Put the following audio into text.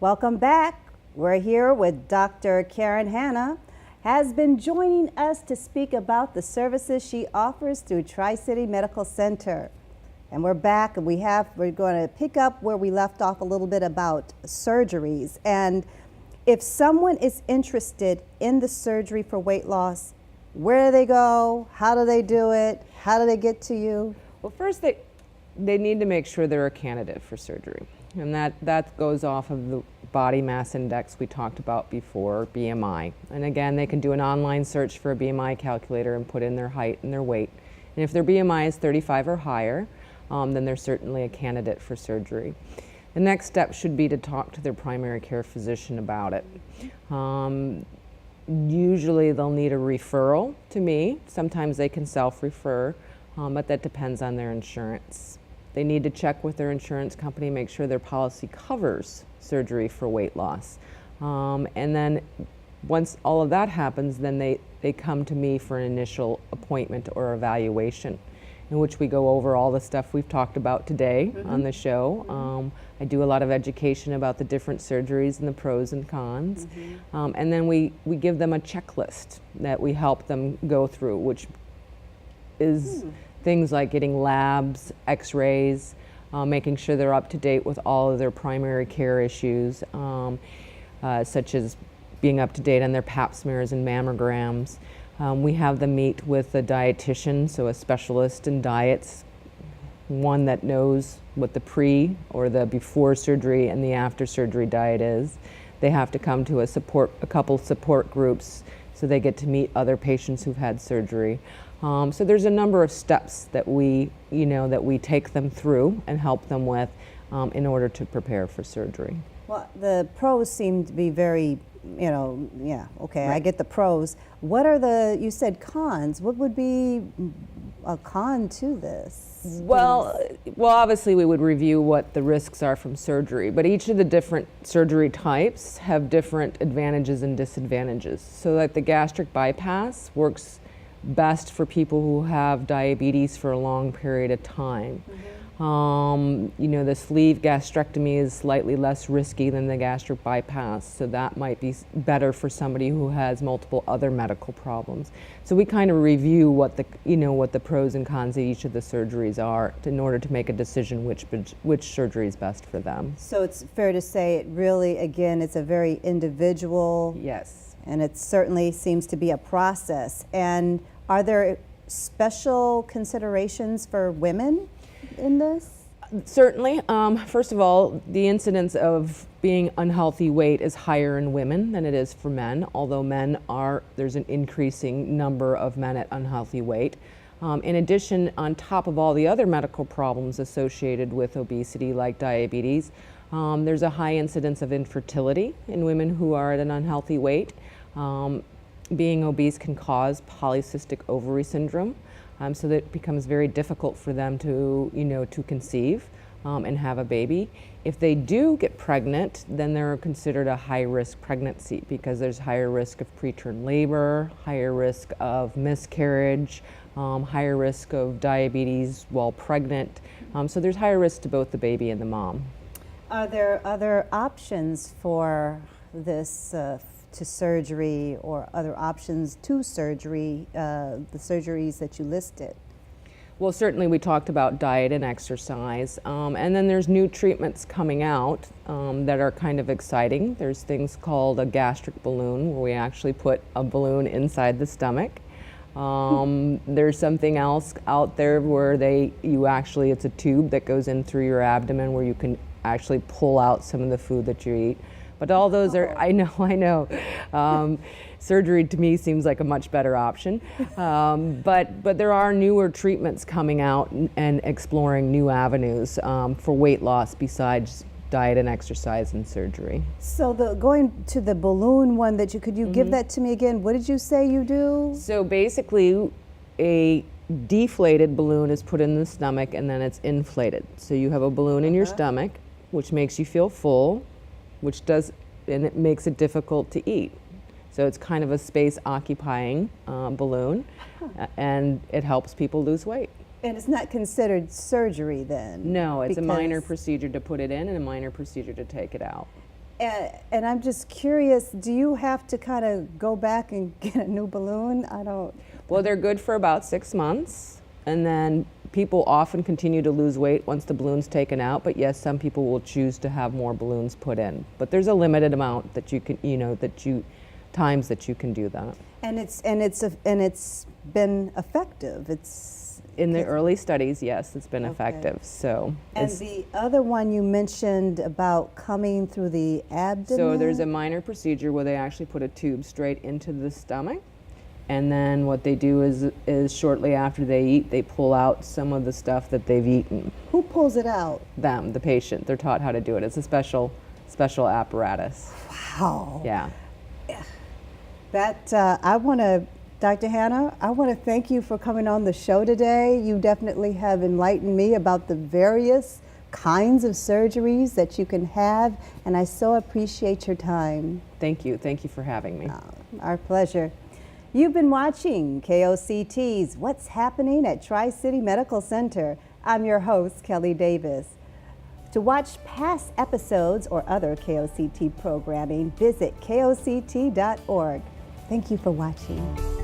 Welcome back. We're here with Dr. Karen Hanna, has been joining us to speak about the services she offers through Tri-City Medical Center. And we're back, and we're going to pick up where we left off a little bit about surgeries. And if someone is interested in the surgery for weight loss, where do they go? How do they do it? How do they get to you? Well, first they need to make sure they're a candidate for surgery. And that goes off of the body mass index we talked about before, BMI. And again, they can do an online search for a BMI calculator and put in their height and their weight. And if their BMI is 35 or higher, then they're certainly a candidate for surgery. The next step should be to talk to their primary care physician about it. Usually they'll need a referral to me. Sometimes they can self-refer, but that depends on their insurance. They need to check with their insurance company, make sure their policy covers surgery for weight loss. And then once all of that happens, then they come to me for an initial appointment or evaluation, in which we go over all the stuff we've talked about today on the show. I do a lot of education about the different surgeries and the pros and cons. And then we give them a checklist that we help them go through, which is things like getting labs, x-rays, making sure they're up to date with all of their primary care issues, such as being up to date on their pap smears and mammograms. We have them meet with a dietitian, so a specialist in diets, one that knows what the pre or the before surgery and the after surgery diet is. They have to come to a couple support groups, so they get to meet other patients who've had surgery. So there's a number of steps that we take them through and help them with in order to prepare for surgery. Well, the pros seem to be very, okay, right. I get the pros. What are you said cons. What would be a con to this? Well, obviously we would review what the risks are from surgery, but each of the different surgery types have different advantages and disadvantages. So that the gastric bypass works best for people who have diabetes for a long period of time. The sleeve gastrectomy is slightly less risky than the gastric bypass, so that might be better for somebody who has multiple other medical problems. So we kind of review what the pros and cons of each of the surgeries are in order to make a decision which surgery is best for them. So it's fair to say it really, again, it's a very individual. Yes. And it certainly seems to be a process. And are there special considerations for women in this? Certainly. First of all, the incidence of being unhealthy weight is higher in women than it is for men, although there's an increasing number of men at unhealthy weight. In addition, on top of all the other medical problems associated with obesity, like diabetes, there's a high incidence of infertility in women who are at an unhealthy weight. Being obese can cause polycystic ovary syndrome, so that it becomes very difficult for them to conceive and have a baby. If they do get pregnant, then they're considered a high-risk pregnancy because there's higher risk of preterm labor, higher risk of miscarriage, higher risk of diabetes while pregnant. So there's higher risk to both the baby and the mom. Are there other options for this to surgery, or other options to surgery, the surgeries that you listed? Well, certainly we talked about diet and exercise, and then there's new treatments coming out that are kind of exciting. There's things called a gastric balloon, where we actually put a balloon inside the stomach. There's something else out there where it's a tube that goes in through your abdomen where you can actually pull out some of the food that you eat. But all those are, I know. Surgery to me seems like a much better option. But there are newer treatments coming out and exploring new avenues for weight loss besides diet and exercise and surgery. So going to the balloon one that could you give that to me again? What did you say you do? So basically a deflated balloon is put in the stomach and then it's inflated. So you have a balloon in your stomach, which makes you feel full, and it makes it difficult to eat. So it's kind of a space occupying balloon, and it helps people lose weight. And it's not considered surgery then? No, it's a minor procedure to put it in and a minor procedure to take it out. And I'm just curious, do you have to kind of go back and get a new balloon? I don't. Well, they're good for about 6 months, and then people often continue to lose weight once the balloon's taken out, but yes, some people will choose to have more balloons put in. But there's a limited amount that you can, times that you can do that. And it's been effective. In the early studies, yes, it's been Okay. effective. So, And the other one you mentioned about coming through the abdomen. so there's a minor procedure where they actually put a tube straight into the stomach, and then what they do is shortly after they eat, they pull out some of the stuff that they've eaten. Who pulls it out? Them, the patient, they're taught how to do it. It's a special apparatus. Wow. Yeah. That Dr. Hanna, I want to thank you for coming on the show today. You definitely have enlightened me about the various kinds of surgeries that you can have, and I so appreciate your time. Thank you. Thank you for having me. Our pleasure. You've been watching KOCT's What's Happening at Tri-City Medical Center. I'm your host, Kellie Davis. To watch past episodes or other KOCT programming, visit koct.org. Thank you for watching.